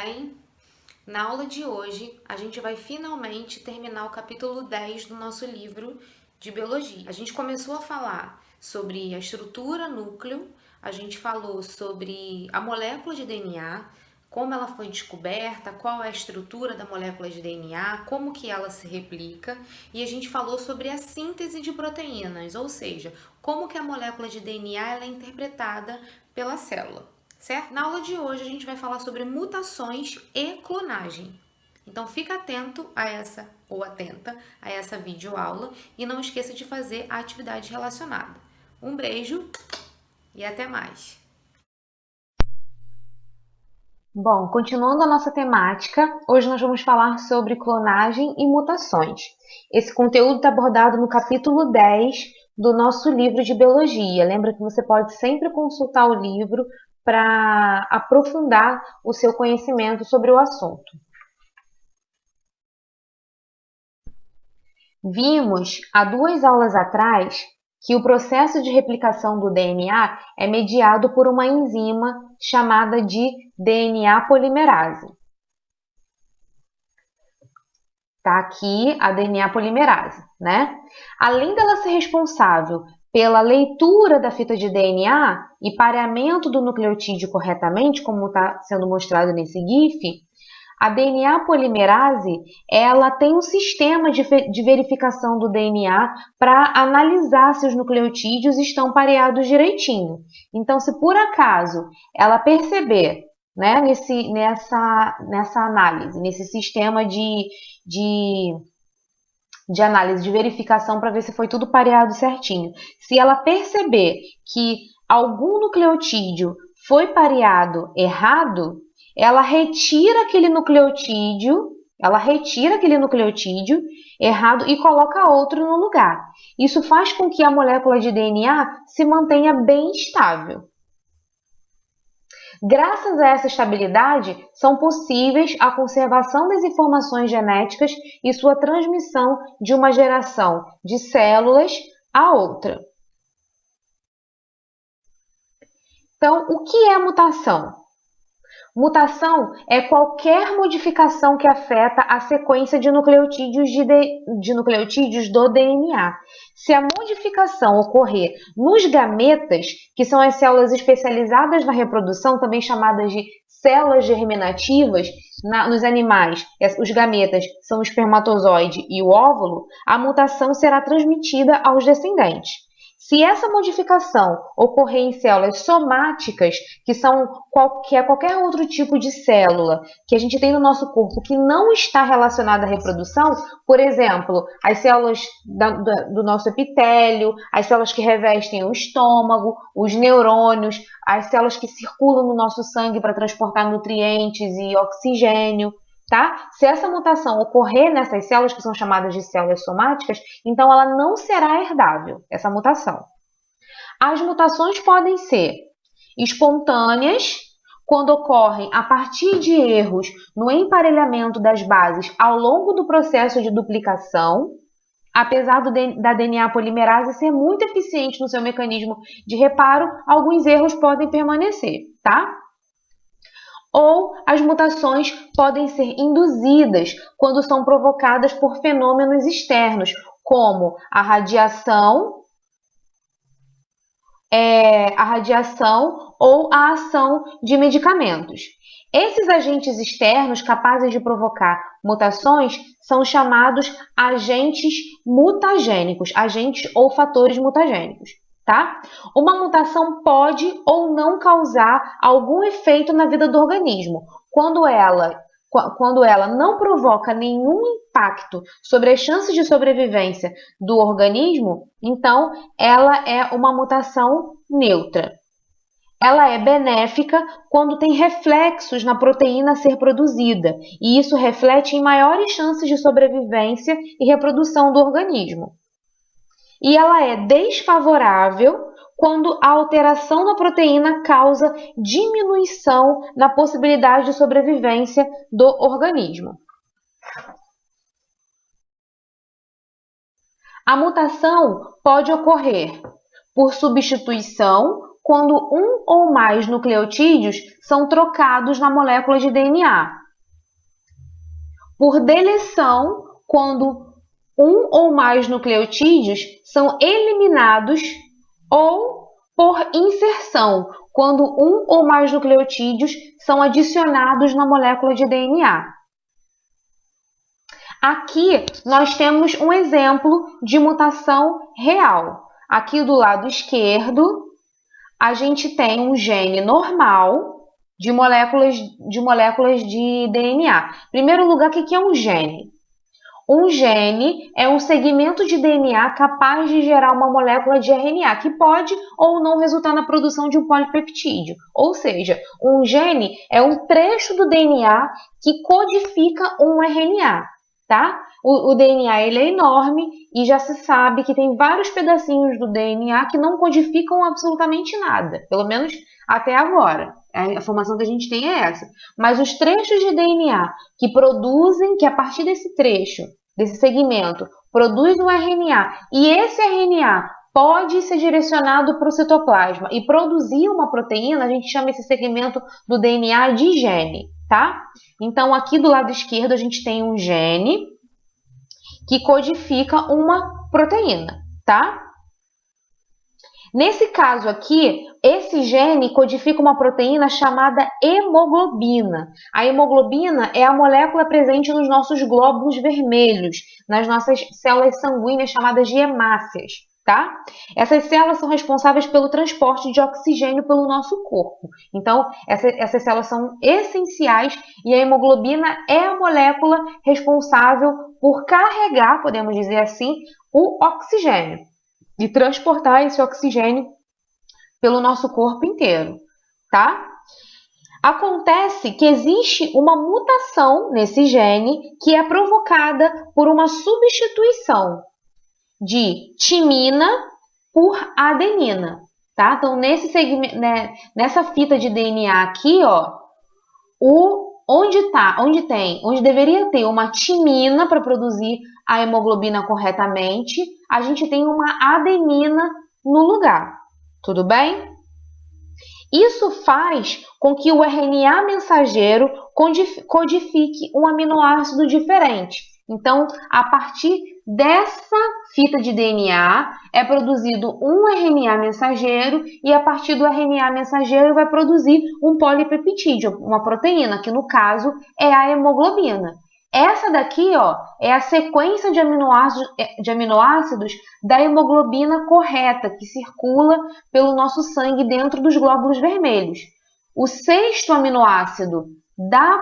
bem? Na aula de hoje, a gente vai finalmente terminar o capítulo 10 do nosso livro de biologia. A gente começou a falar sobre a estrutura núcleo, a gente falou sobre a molécula de DNA, como ela foi descoberta, qual é a estrutura da molécula de DNA, como que ela se replica, e a gente falou sobre a síntese de proteínas, ou seja, como que a molécula de DNA ela é interpretada pela célula. Certo? Na aula de hoje a gente vai falar sobre mutações e clonagem. Então fica atento a essa ou atenta a essa videoaula e não esqueça de fazer a atividade relacionada. Um beijo e até mais. Bom, continuando a nossa temática, hoje nós vamos falar sobre clonagem e mutações. Esse conteúdo está abordado no capítulo 10 do nosso livro de biologia. Lembra que você pode sempre consultar o livro para aprofundar o seu conhecimento sobre o assunto. Vimos há 2 aulas atrás que o processo de replicação do DNA é mediado por uma enzima chamada de DNA polimerase. Está aqui a DNA polimerase, né? Além dela ser responsável pela leitura da fita de DNA e pareamento do nucleotídeo corretamente, como está sendo mostrado nesse GIF, a DNA polimerase ela tem um sistema de verificação do DNA para analisar se os nucleotídeos estão pareados direitinho. Então, se por acaso ela perceber, né, nessa análise, nesse sistema de análise, de verificação para ver se foi tudo pareado certinho. Se ela perceber que algum nucleotídeo foi pareado errado, ela retira aquele nucleotídeo errado e coloca outro no lugar. Isso faz com que a molécula de DNA se mantenha bem estável. Graças a essa estabilidade, são possíveis a conservação das informações genéticas e sua transmissão de uma geração de células a outra. Então, o que é mutação? Mutação é qualquer modificação que afeta a sequência de nucleotídeos do DNA. Se a modificação ocorrer nos gametas, que são as células especializadas na reprodução, também chamadas de células germinativas, nos animais, os gametas são o espermatozoide e o óvulo, a mutação será transmitida aos descendentes. Se essa modificação ocorrer em células somáticas, que é qualquer outro tipo de célula que a gente tem no nosso corpo que não está relacionada à reprodução, por exemplo, as células do nosso epitélio, as células que revestem o estômago, os neurônios, as células que circulam no nosso sangue para transportar nutrientes e oxigênio. Tá? Se essa mutação ocorrer nessas células, que são chamadas de células somáticas, então ela não será herdável, essa mutação. As mutações podem ser espontâneas, quando ocorrem a partir de erros no emparelhamento das bases ao longo do processo de duplicação, apesar da DNA polimerase ser muito eficiente no seu mecanismo de reparo, alguns erros podem permanecer, tá? Ou as mutações podem ser induzidas quando são provocadas por fenômenos externos, como a radiação ou a ação de medicamentos. Esses agentes externos capazes de provocar mutações são chamados agentes mutagênicos, agentes ou fatores mutagênicos. Tá? Uma mutação pode ou não causar algum efeito na vida do organismo. Quando ela não provoca nenhum impacto sobre as chances de sobrevivência do organismo, então ela é uma mutação neutra. Ela é benéfica quando tem reflexos na proteína a ser produzida, e isso reflete em maiores chances de sobrevivência e reprodução do organismo. E ela é desfavorável quando a alteração da proteína causa diminuição na possibilidade de sobrevivência do organismo. A mutação pode ocorrer por substituição quando um ou mais nucleotídeos são trocados na molécula de DNA. Por deleção, quando um ou mais nucleotídeos são eliminados, ou por inserção, quando um ou mais nucleotídeos são adicionados na molécula de DNA. Aqui nós temos um exemplo de mutação real. Aqui do lado esquerdo, a gente tem um gene normal de moléculas de DNA. Em primeiro lugar, o que é um gene? Um gene é um segmento de DNA capaz de gerar uma molécula de RNA, que pode ou não resultar na produção de um polipeptídeo. Ou seja, um gene é um trecho do DNA que codifica um RNA, tá? O DNA ele é enorme e já se sabe que tem vários pedacinhos do DNA que não codificam absolutamente nada, pelo menos até agora. A informação que a gente tem é essa. Mas os trechos de DNA que a partir desse trecho, desse segmento, produz um RNA, e esse RNA pode ser direcionado para o citoplasma e produzir uma proteína, a gente chama esse segmento do DNA de gene, tá? Então, aqui do lado esquerdo, a gente tem um gene que codifica uma proteína, tá? Nesse caso aqui, esse gene codifica uma proteína chamada hemoglobina. A hemoglobina é a molécula presente nos nossos glóbulos vermelhos, nas nossas células sanguíneas chamadas de hemácias, tá? Essas células são responsáveis pelo transporte de oxigênio pelo nosso corpo. Então, essas células são essenciais e a hemoglobina é a molécula responsável por carregar, podemos dizer assim, o oxigênio e transportar esse oxigênio pelo nosso corpo inteiro, tá? Acontece que existe uma mutação nesse gene que é provocada por uma substituição de timina por adenina, tá? Então, nesse segmento, nessa fita de DNA aqui, ó, onde deveria ter uma timina para produzir a hemoglobina corretamente, a gente tem uma adenina no lugar. Tudo bem? Isso faz com que o RNA mensageiro codifique um aminoácido diferente. Então, a partir dessa fita de DNA é produzido um RNA mensageiro e a partir do RNA mensageiro vai produzir um polipeptídeo, uma proteína, que no caso é a hemoglobina. Essa daqui, ó, é a sequência de aminoácidos da hemoglobina correta, que circula pelo nosso sangue dentro dos glóbulos vermelhos. O sexto aminoácido da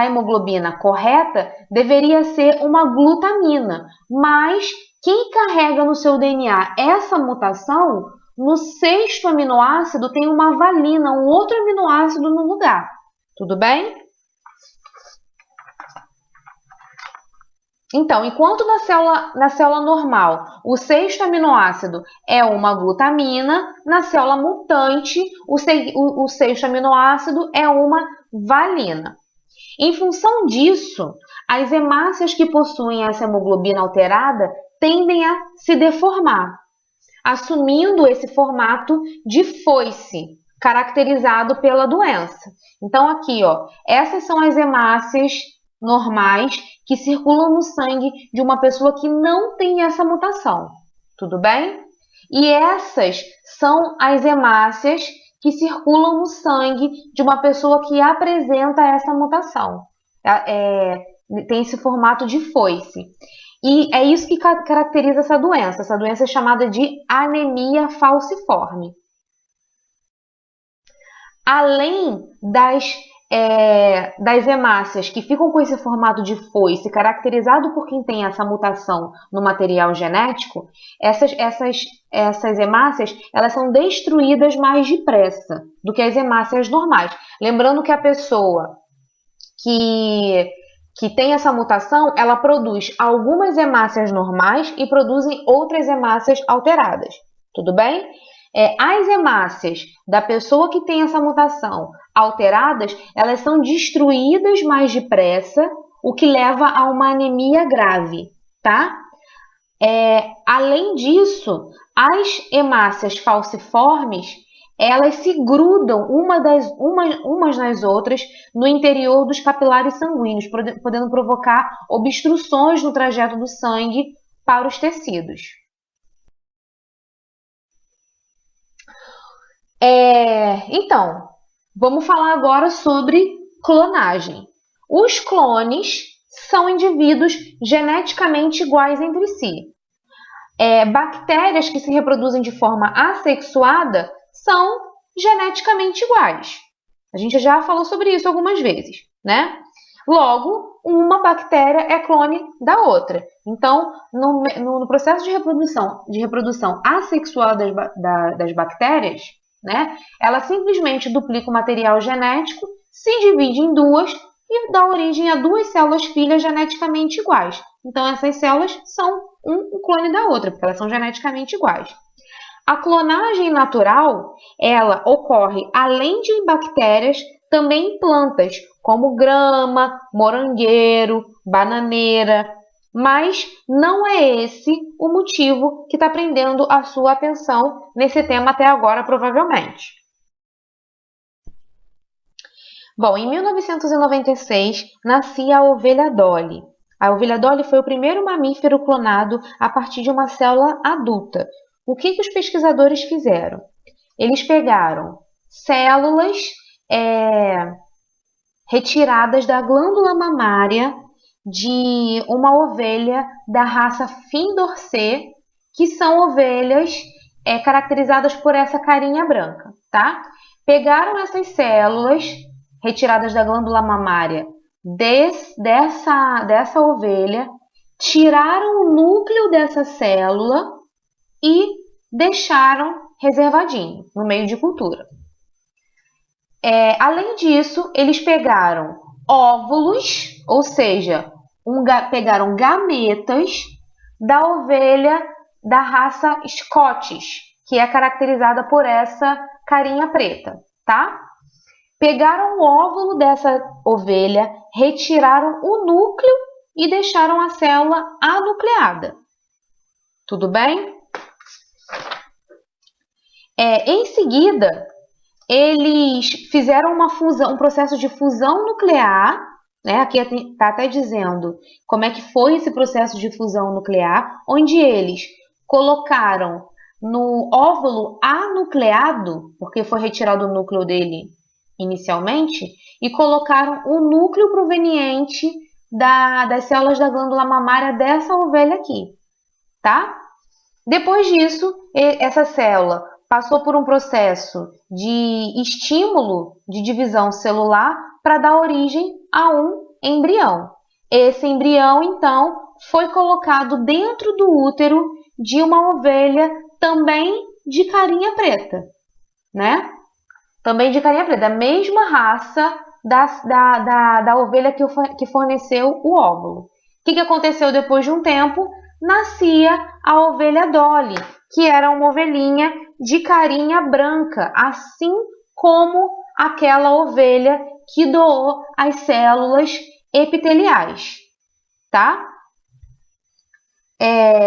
hemoglobina correta deveria ser uma glutamina, mas quem carrega no seu DNA essa mutação, no sexto aminoácido tem uma valina, um outro aminoácido no lugar. Tudo bem? Então, enquanto na célula normal o sexto aminoácido é uma glutamina, na célula mutante o sexto aminoácido é uma valina. Em função disso, as hemácias que possuem essa hemoglobina alterada tendem a se deformar, assumindo esse formato de foice, caracterizado pela doença. Então, aqui, ó, essas são as hemácias normais que circulam no sangue de uma pessoa que não tem essa mutação. Tudo bem? E essas são as hemácias que circulam no sangue de uma pessoa que apresenta essa mutação. Tem esse formato de foice. E é isso que caracteriza essa doença. Essa doença é chamada de anemia falciforme. Além das hemácias que ficam com esse formato de foice, caracterizado por quem tem essa mutação no material genético, essas hemácias elas são destruídas mais depressa do que as hemácias normais. Lembrando que a pessoa que tem essa mutação, ela produz algumas hemácias normais e produzem outras hemácias alteradas. Tudo bem? As hemácias da pessoa que tem essa mutação alteradas, elas são destruídas mais depressa, o que leva a uma anemia grave, tá? Além disso, as hemácias falciformes, elas se grudam umas nas outras no interior dos capilares sanguíneos, podendo provocar obstruções no trajeto do sangue para os tecidos. Então, vamos falar agora sobre clonagem. Os clones são indivíduos geneticamente iguais entre si. Bactérias que se reproduzem de forma assexuada são geneticamente iguais. A gente já falou sobre isso algumas vezes, né? Logo, uma bactéria é clone da outra. Então, no processo de reprodução assexual das bactérias, né, ela simplesmente duplica o material genético, se divide em duas e dá origem a duas células filhas geneticamente iguais. Então, essas células são um clone da outra, porque elas são geneticamente iguais. A clonagem natural, ela ocorre além de em bactérias, também em plantas, como grama, morangueiro, bananeira. Mas não é esse o motivo que está prendendo a sua atenção nesse tema até agora, provavelmente. Bom, em 1996, nascia a ovelha Dolly. A ovelha Dolly foi o primeiro mamífero clonado a partir de uma célula adulta. O que os pesquisadores fizeram? Eles pegaram células retiradas da glândula mamária de uma ovelha da raça Fim-Dorsé, que são ovelhas caracterizadas por essa carinha branca, tá? Pegaram essas células retiradas da glândula mamária dessa ovelha, tiraram o núcleo dessa célula e deixaram reservadinho no meio de cultura. Além disso, eles pegaram óvulos, ou seja, pegaram gametas da ovelha da raça Scottish, que é caracterizada por essa carinha preta, tá? Pegaram o óvulo dessa ovelha, retiraram o núcleo e deixaram a célula anucleada. Tudo bem? Em seguida, eles fizeram um processo de fusão nuclear, né? Aqui está até dizendo como é que foi esse processo de fusão nuclear, onde eles colocaram no óvulo anucleado, porque foi retirado o núcleo dele inicialmente, e colocaram o núcleo proveniente das células da glândula mamária dessa ovelha aqui, tá? Depois disso, essa célula passou por um processo de estímulo de divisão celular para dar origem a um embrião. Esse embrião, então, foi colocado dentro do útero de uma ovelha também de carinha preta, né? Também de carinha preta, da mesma raça da ovelha que forneceu o óvulo. O que aconteceu depois de um tempo? Nascia a ovelha Dolly, que era uma ovelhinha de carinha branca, assim como aquela ovelha que doou as células epiteliais, tá?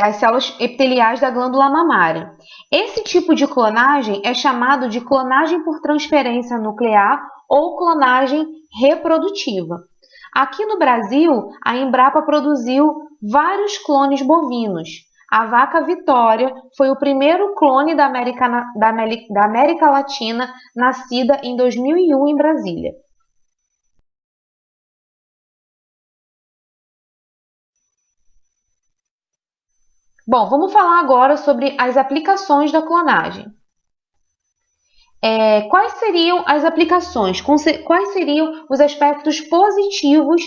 As células epiteliais da glândula mamária. Esse tipo de clonagem é chamado de clonagem por transferência nuclear ou clonagem reprodutiva. Aqui no Brasil, a Embrapa produziu vários clones bovinos. A vaca Vitória foi o primeiro clone da América Latina, nascida em 2001 em Brasília. Bom, vamos falar agora sobre as aplicações da clonagem. Quais seriam as aplicações? Quais seriam os aspectos positivos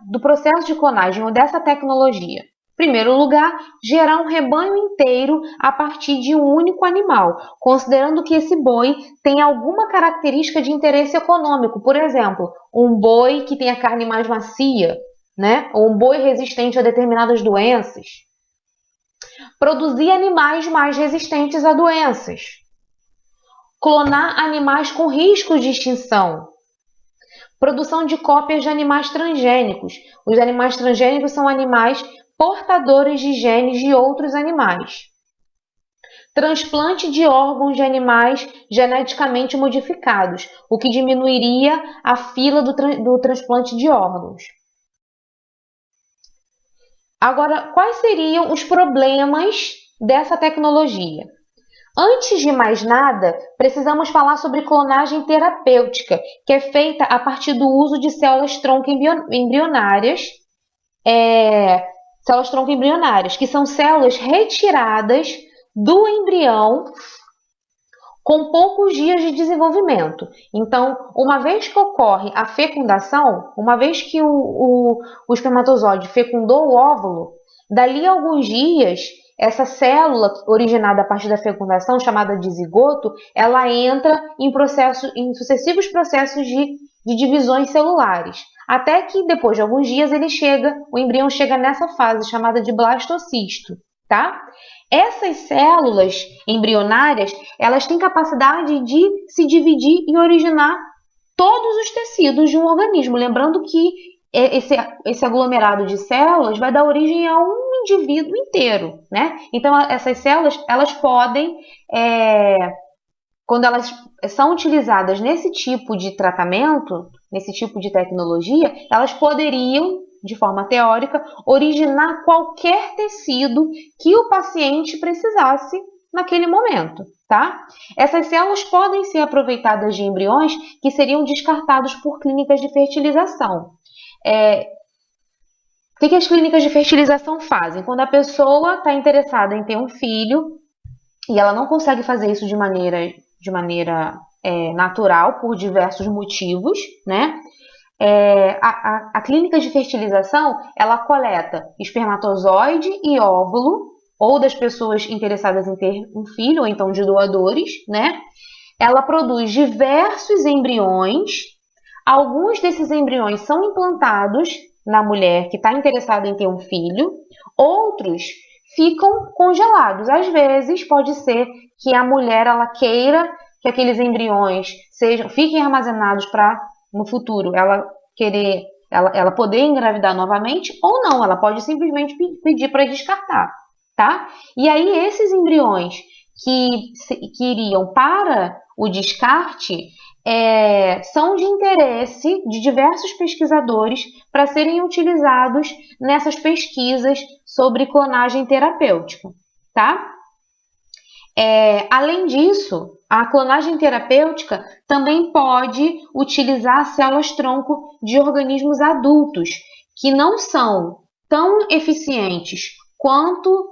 do processo de clonagem ou dessa tecnologia? Em primeiro lugar, gerar um rebanho inteiro a partir de um único animal, considerando que esse boi tem alguma característica de interesse econômico. Por exemplo, um boi que tem a carne mais macia, né? Ou um boi resistente a determinadas doenças. Produzir animais mais resistentes a doenças. Clonar animais com riscos de extinção. Produção de cópias de animais transgênicos. Os animais transgênicos são animais portadores de genes de outros animais. transplante de órgãos de animais geneticamente modificados, o que diminuiria a fila do transplante de órgãos. Agora, quais seriam os problemas dessa tecnologia? Antes de mais nada, precisamos falar sobre clonagem terapêutica, que é feita a partir do uso de células-tronco embrionárias, que são células retiradas do embrião com poucos dias de desenvolvimento. Então, uma vez que ocorre a fecundação, uma vez que o espermatozoide fecundou o óvulo, dali a alguns dias, essa célula originada a partir da fecundação, chamada de zigoto, ela entra em sucessivos processos de divisões celulares, até que depois de alguns dias o embrião chega nessa fase chamada de blastocisto, tá? Essas células embrionárias, elas têm capacidade de se dividir e originar todos os tecidos de um organismo. Lembrando que esse aglomerado de células vai dar origem a um indivíduo inteiro, né? Então, essas células, elas podem, quando elas são utilizadas nesse tipo de tratamento, nesse tipo de tecnologia, elas poderiam, de forma teórica, originar qualquer tecido que o paciente precisasse naquele momento, tá? Essas células podem ser aproveitadas de embriões que seriam descartados por clínicas de fertilização. O que as clínicas de fertilização fazem? Quando a pessoa está interessada em ter um filho e ela não consegue fazer isso de maneira natural, por diversos motivos, né? A clínica de fertilização, ela coleta espermatozoide e óvulo, ou das pessoas interessadas em ter um filho, ou então de doadores, né? Ela produz diversos embriões, alguns desses embriões são implantados na mulher que está interessada em ter um filho, outros ficam congelados. Às vezes, pode ser que a mulher ela queira que aqueles embriões fiquem armazenados para no futuro ela poder engravidar novamente, ou não, ela pode simplesmente pedir para descartar, tá? E aí esses embriões que iriam para o descarte são de interesse de diversos pesquisadores para serem utilizados nessas pesquisas sobre clonagem terapêutica, tá? Além disso, a clonagem terapêutica também pode utilizar células-tronco de organismos adultos, que não são tão eficientes quanto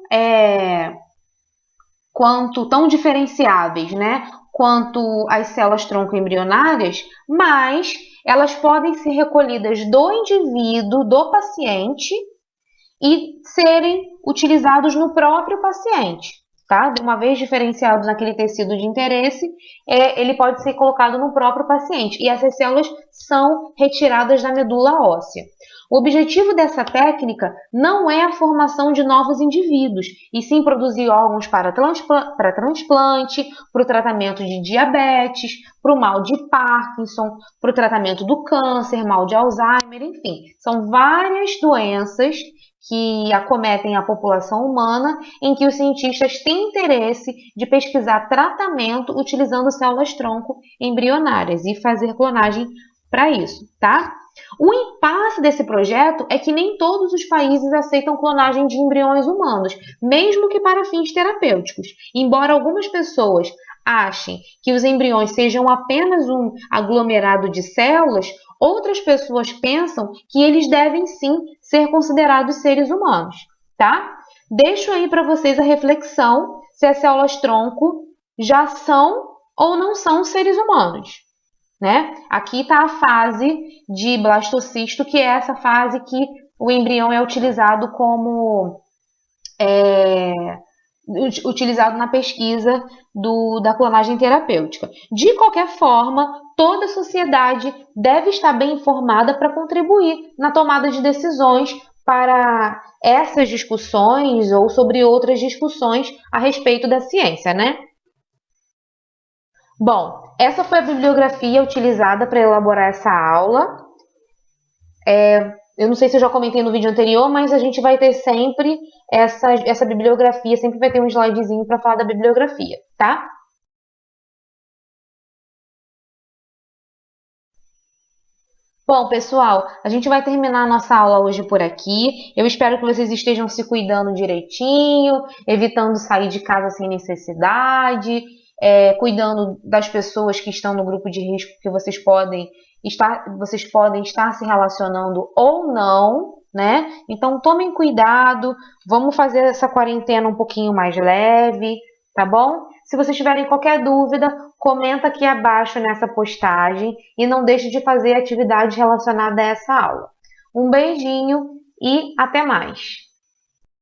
tão diferenciáveis, né? Quanto as células-tronco embrionárias, mas elas podem ser recolhidas do indivíduo, do paciente, e serem utilizados no próprio paciente. Tá? Uma vez diferenciados naquele tecido de interesse, ele pode ser colocado no próprio paciente. E essas células são retiradas da medula óssea. O objetivo dessa técnica não é a formação de novos indivíduos, e sim produzir órgãos para transplante, para o tratamento de diabetes, para o mal de Parkinson, para o tratamento do câncer, mal de Alzheimer, enfim. São várias doenças que acometem a população humana, em que os cientistas têm interesse de pesquisar tratamento utilizando células-tronco embrionárias e fazer clonagem para isso, tá? O impasse desse projeto é que nem todos os países aceitam clonagem de embriões humanos, mesmo que para fins terapêuticos. Embora algumas pessoas achem que os embriões sejam apenas um aglomerado de células, outras pessoas pensam que eles devem sim ser considerados seres humanos, tá? Deixo aí para vocês a reflexão se as células-tronco já são ou não são seres humanos, né? Aqui está a fase de blastocisto, que é essa fase que o embrião é utilizado utilizado na pesquisa da clonagem terapêutica. De qualquer forma, toda a sociedade deve estar bem informada para contribuir na tomada de decisões para essas discussões ou sobre outras discussões a respeito da ciência, né? Bom, essa foi a bibliografia utilizada para elaborar essa aula. Eu não sei se eu já comentei no vídeo anterior, mas a gente vai ter sempre essa bibliografia, sempre vai ter um slidezinho para falar da bibliografia, tá? Bom, pessoal, a gente vai terminar a nossa aula hoje por aqui. Eu espero que vocês estejam se cuidando direitinho, evitando sair de casa sem necessidade, cuidando das pessoas que estão no grupo de risco que vocês podem estar se relacionando ou não, né? Então tomem cuidado, vamos fazer essa quarentena um pouquinho mais leve, tá bom? Se vocês tiverem qualquer dúvida, comenta aqui abaixo nessa postagem e não deixe de fazer atividade relacionada a essa aula. Um beijinho e até mais!